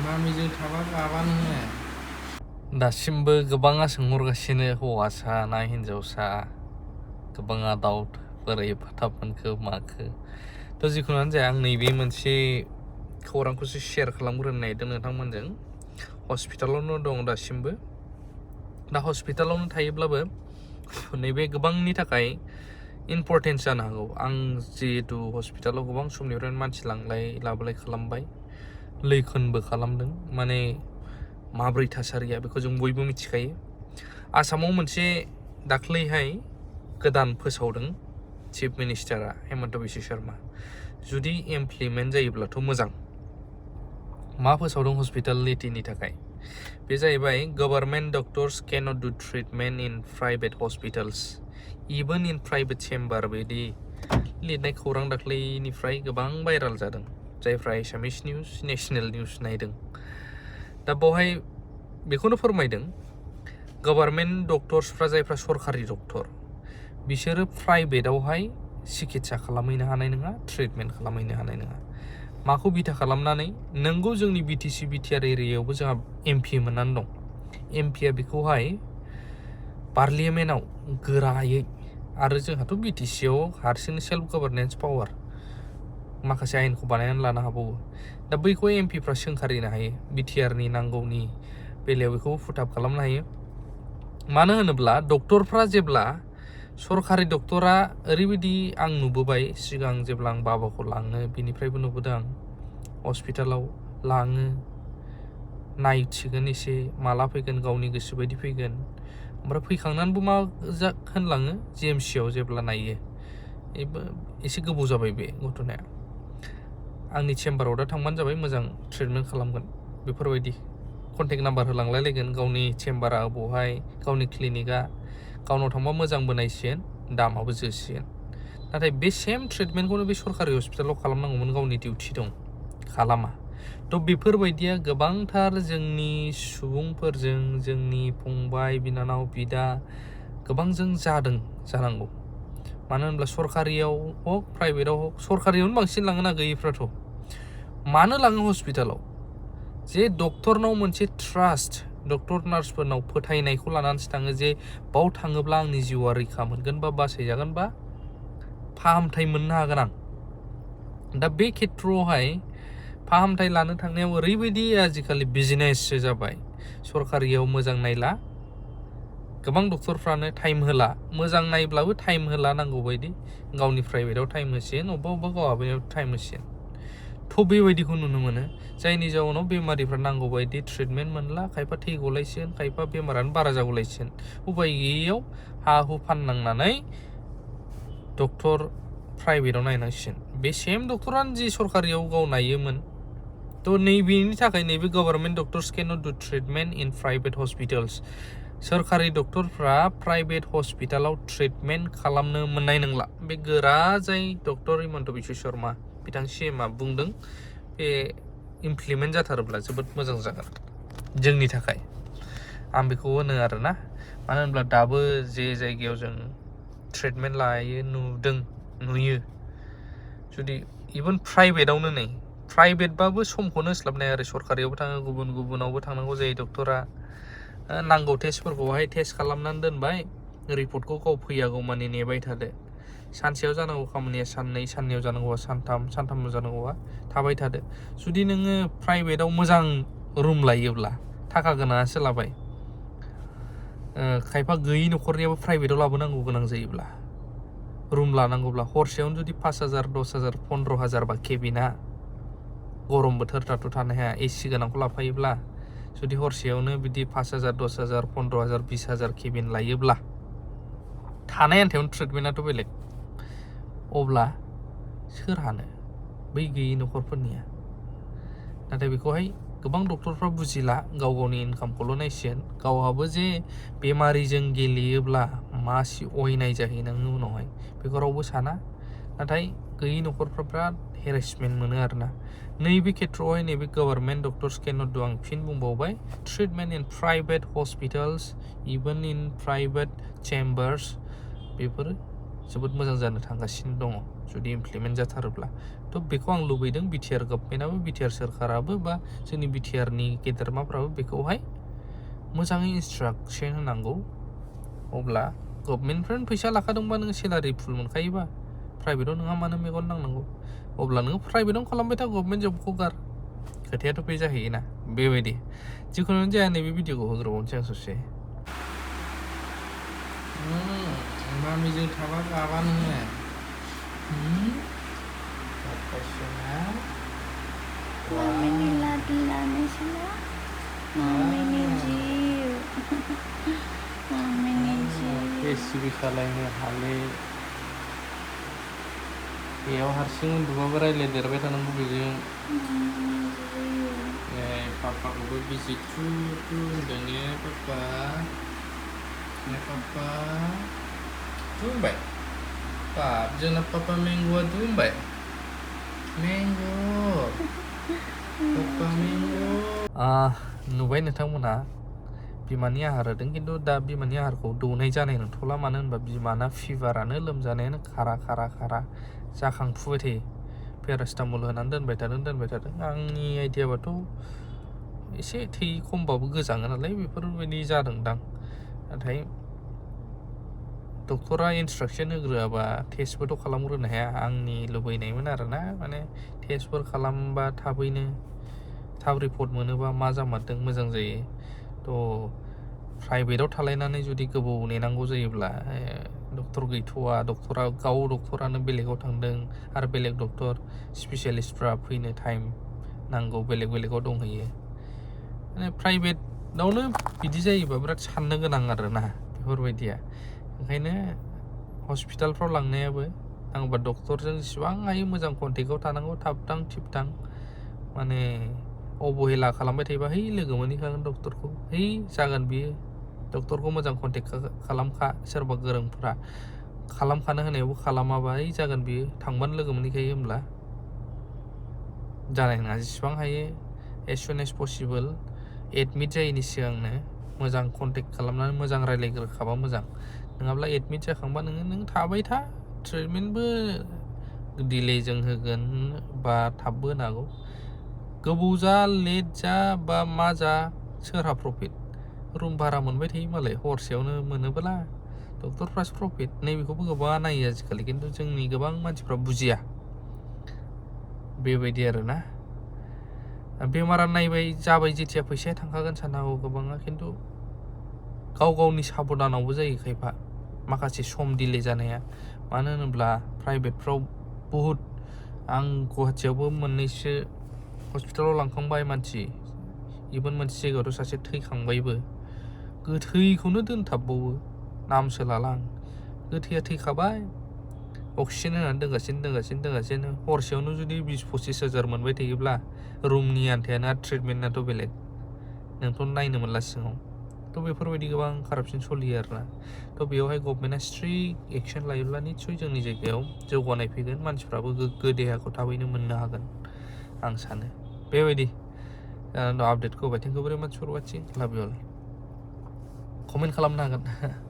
मामिजों थाबा गाबानो होनो दासिमबो गोबाङा सोंहरगासिनो हौवासा ना हिनजावसा गोबाङा दाउट बोरै थाब मोनखो माखो थ' जिखुनुआनो जाया आं नैबे मोनसे खौरांखौसो शेयार खालामग्रोनो नागिरदों नोंथांमोनजों हस्पिटालावनो दं दासिमबो दा हस्पिटालावनो थायोब्लाबो नैबे गोबांनि थाखाय इम्परटेन्ट जानो हागौ आं जिहेतु हस्पिटालाव गोबां समनिफ्रायनो मानसि लांलाय लाबोलाय खालामबाय लैखोनबो खालामदों माने माब्रै थासारिया बेखौ जों बयबो मिथिखायो आसामाव मोनसे दाख्लैहाय गोदान फोसावदों चिफ मिनिस्टारा हेमन्त बिश्व शर्मा जुदि इमप्लिमेन्ट जायोब्लाथ' मोजां मा फोसावदों हस्पिटालिटिनि थाखाय बे जाहैबाय government doctors cannot do treatment in private hospitals even in private chamber बिदि लिरनाय खौरां दाख्लैनिफ्राय गोबां भाइराल जादों जायफ्रा एसामिस निउस नेशनेल निउस नायदों दा बेवहाय बेखौनो फोरमायदों गभर्नमेन्ट डक्टर्सफ्रा जायफ्रा सरकारि डक्टर बिसोरो प्राइभेटआवहाय सिकित्सा खालामहैनो हानाय नङा ट्रिटमेन्ट खालामहैनो हानाय नङा माखौ बिथा खालामनानै नोंगौ जोंनि बिटिसि बिटिआर एरियायावबो जोंहा एमपि मोननानै दं एमपिआ बेखौहाय पार्लियामेन्टआव गोरायै आरो जोंहाथ' बिटिसिआव हारसिंनो सेल्फ गभर्नेन्स पावार माखासे आयेनखौ बानायनानै लानो हाबावो दा बैखौ एमपिफ्रा सोंखारिनो हायो बिटिआरनि नांगौनि बेलायाव बेखौ फुटाप खालामनो हायो मानो होनोब्ला डक्टरफ्रा जेब्ला सरकारि डक्टरा ओरैबायदि आं नुबोबाय सिगां जेब्ला आं बाबाखौ लाङो बिनिफ्रायबो नुबोदों आं हस्पिटालाव लाङो नायथिगोन एसे माला फैगोन गावनि गोसो बायदि फैगोन ओमफ्राय फैखांनानैबो मा होनलाङो जिएमसिआव जेब्ला नायो एसे गोबाव जाबाय बे घटनाया आंनि चेम्बाराव दा थांबानो जाबाय मोजां ट्रिटमेन्ट खालामगोन बेफोरबायदि कन्टेक्ट नाम्बार होलांलायलायगोन गावनि चेम्बारा बहाय गावनि क्लिनिकआ गावनाव थांबा मोजांबो नायसिगोन दामाबो जोसिगोन नाथाय बे सेम ट्रिटमेन्टखौनो बे सरकारि हस्पिटालाव खालामनांगौमोन गावनि डिउटि दं खालामा थ' बेफोरबायदिया गोबांथार जोंनि सुबुंफोरजों जोंनि फंबाय बिनानाव बिदा गोबांजों जादों जानांगौ मानो होनब्ला सरकारियाव हक प्राइभेटाव हक सरकारियावनो बांसिन लाङोना गैयैफ्राथ' मानो लाङो हस्पिटालाव जे डक्टरनाव मोनसे ट्रास्ट डक्टर नार्सफोरनाव फोथायनायखौ लानानैसो थाङो जे बाव थाङोब्ला आंनि जिउआ रैखा मोनगोन बा बासायजागोन बा फाहामथाय मोननो हागोन आं दा बे खेथ्रआवहाय फाहामथाय लानो थांनायाव ओरैबायदि आजिखालि बिजनेससो जाबाय सरकारियाव मोजां नायला गोबां डक्टरफ्रानो टाइम होला मोजां नायब्लाबो टाइम होला नांगौ बायदि गावनि प्राइभेटाव टाइम होसिगोन अबेबा गावहाबो टाइम होसिगोन थ' बेबायदिखौ नुनो मोनो जायनि जाउनाव बेमारिफ्रा नांगौ बायदि ट्रिटमेन्ट मोनला खायफा थैगलायसिगोन खायफा बेमारानो बारा जागलायसिगोन उपाय गैयैयाव हा हु फाननांनानै डक्टर प्राइभेटाव नायनांसिगोन बे सेम डक्टरानो जि सरकारियाव गाव नायोमोन थ' नैबेनि थाखाय नैबे government doctors cannot do treatment in private hospitals सोरखारि डक्टरफ्रा प्राइभेट हस्पिटालाव ट्रिटमेन्ट खालामनो मोननाय नंला बे गोरा जाय डक्टर हेमन्त बिश्व शर्मा बिथां सिएमआ बुंदों बे इमप्लिमेन्ट जाथारोब्ला जोबोद मोजां जागोन जोंनि थाखाय आं बेखौ होनो आरोना मानो होनब्ला दाबो जे जायगायाव जों ट्रिटमेन्ट लायो नुयो जुदि इभेन प्राइभेटावनो नै प्राइभेटबाबो समखौनो होस्लाबनाय आरो सरकारियावबो थाङो गुबुनावबो थांनांगौ जायो डक्टरा नांगौ टेस्टफोरखौहाय टेस्ट खालामनानै दोनबाय रिपर्टखौ गाव फैयागौ माने नेबाय थादो सानसेयाव जानांगौ खामानिया साननै साननैयाव जानांगौबा सानथामाव जानांगौबा थाबाय थादो जुदि नोङो प्राइभेटाव मोजां रुम लायोब्ला थाखा गोनाङासो लाबाय खायफा गैयि न'खरनियाबो प्राइभेटाव लाबोनांगौ गोनां जायोब्ला रुम लानांगौब्ला हरसेयावनो जुदि 5,000 10,000 15,000 बा केबिना गरम बोथोरफ्राथ' थानो हाया एसि गोनांखौ लाफायोब्ला जुदि हरसेयावनो बिदि 5,000 10,000 15,000 20,000 केबिन लायोब्ला थानाय आन्थायावनो ट्रिटमेन्टआथ' बेलेग अब्ला सोर हानो बै गैयि न'खरफोरनिया नाथाय बेखौहाय गोबां डक्टरफ्रा बुजिला गाव गावनि इनकामखौल' नायसिगोन गावहाबो जे बेमारिजों गेलेयोब्ला मासि अयनाय जाहैनाङो उनावहाय बेखौ रावबो साना नाथाय गैयि न'खरफ्रा बिराद हेरेसमेन्ट मोनो आरोना नैबे खेथ्रआवहाय नैबे गभर्नमेन्ट डक्टर्स कैनट डू आं फिन बुंबावबाय treatment in private hospitals even in private chambers बेफोरो जोबोद मोजां जानो थांगासिनो दङ जुदि इमप्लिमेन्ट जाथारोब्ला थ' बेखौ आं लुबैदों बिटिआर गभर्नमेन्टआबो बिटिआर सोरखाराबो बा जोंनि बिटिआरनि गेदेरमाफ्राबो बेखौहाय मोजाङै इन्सट्राक्सन होनांगौ अब्ला गभर्नमेन्टनिफ्रायनो फैसा लाखादोंबा नों सेलारि फुल मोनखायोबा प्राइभेटआव नोंहा मानो मेगन नांनांगौ अब्ला नोङो प्राइभेटआवनो खालामबाय था गभर्नमेन्ट जबखौ गार खोथायाथ' बे जाहैयोना बेबायदि जिखुनु जाया नैबे भिडिअखौ होग्रोबावनोसै आं ससे मामिजों थाबा गाबा नोङो professional Mami lagi sila. Mami ni Jiu. Mami ni Jiu. Recipe खालायनो हाले बेयाव हारसिं उन्दुबाबो रायज्लायदेरबाय थानांगौ बेजों पापाखौबो बिजि थु होनदों ने पापा होनबाय पाप जोंना पापा मेंग'आ होनबाय मेंग' पापा मेंग' नुबाय नोंथांमोना बिमानि आहार होदों खिन्थु दा बिमानि आहारखौ दौनाय जानाय नंथ'ला मानो होनबा बिमाना फिभारानो लोमजानायानो खारा जाखांफुबाय थायो पेरासिटामल होनानै दोनबाय थादों आंनि आइडियाबाथ' एसे थै खमबाबो गोजाङो नालाय बेफोरबायदि जादोंदां नाथाय डक्टरा इन्सट्राक्सन होग्रोआबा टेस्टबोथ' खालामग्रोनो हाया आंनि लुबैनायमोन आरोना माने टेस्टफोर खालामबा थाब रिपर्ट मोनोबा मा जामारदों मोजां जायो थ' प्राइभेटआव थालायनानै जुदि गोबाव नेनांगौ जायोब्ला डक्टर गैथ'वा डक्टरानो बेलेगाव थांदों आरो बेलेग डक्टर स्पेसियालिस्टफ्रा फैनो टाइम नांगौ बेलेगाव दंहैयो माने प्राइभेटआवनो बिदि जायोबा बिराद साननो गोनां आरोना बेफोरबायदिया ओंखायनो हस्पिटालफ्राव लांनायाबो नांगौबा डक्टरजों जेसेबां हायो मोजां कन्टेक्टआव थानांगौ थाबथां थिबथां माने अबहेला खालामबाय थायोबा लोगो मोनहैखागोन डक्टरखौ जागोन बियो डक्टरखौ मोजां कन्टेक्ट खालामखा सोरबा गोरोंफ्रा खालामखानो होनायावबो खालामाबा जागोन बियो थांबानो लोगो मोनहैखायो होमब्ला जानाय नङा जेसेबां हायो as soon as possible admit जायैनि सिगांनो मोजां कन्टेक्ट खालामनानै मोजां रायज्लायग्रोखाबा मोजां नङाब्ला एडमिट जाखांबा नों थाबाय था ट्रिटमेन्टबो डिलेजों होगोन बा थाबबो होनो हागौ गोबाव जा लेट जा बा मा जा सोरहा प्रफिट रुम भारा मोनबाय थायो मालाय हरसेयावनो मोनोब्ला डक्टरफ्रासो प्रफिट नैबेखौबो गोबाङा नायो आजिखालि खिन्थु जोंनि गोबां मानसिफ्रा बुजिया बेबायदि आरोना बेमारा नायबाय जाबाय जेथिया फैसाया थांखागोन साननो हागौ गोबाङा खिन्थु गावनि साबधानावबो जायो खायफा माखासे सम डिले जानाया मानो होनोब्ला प्राइभेटफ्राव बहुद आं गुवाहाटियावबो मोननैसो हस्पिटालाव लांखांबाय मानसि इभेन मोनसे जायगायावथ' सासे थैखांबायबो गोथैखौनो दोनथाबबावो नामसो लाला आं गोथैया थैखाबाय अक्सिजेन होनानै दोनगासिनो हरसेयावनो जुदि 20-25 हाजार मोनबाय थायोब्ला रुमनि आन्थायानो आरो ट्रिटमेन्टआथ' बेलेग नोंथ' नायनो मोनला सिङाव थ' बेफोरबायदि गोबां कारापसन सोलियो आरोना थ' बेवहाय गभर्नमेन्टआ स्ट्रिक्ट एक्सन लायोब्ला निस्सय जोंनि जायगायाव जौगानाय फैगोन मानसिफ्राबो गोग्गो देहाखौ थाबैनो मोननो हागोन आं सानो बेबायदि अपडेटखौ होबाय थेंक इउ भेरि माच फर वाचिं लाभ इउ अल कमेन्ट खालामनो हागोन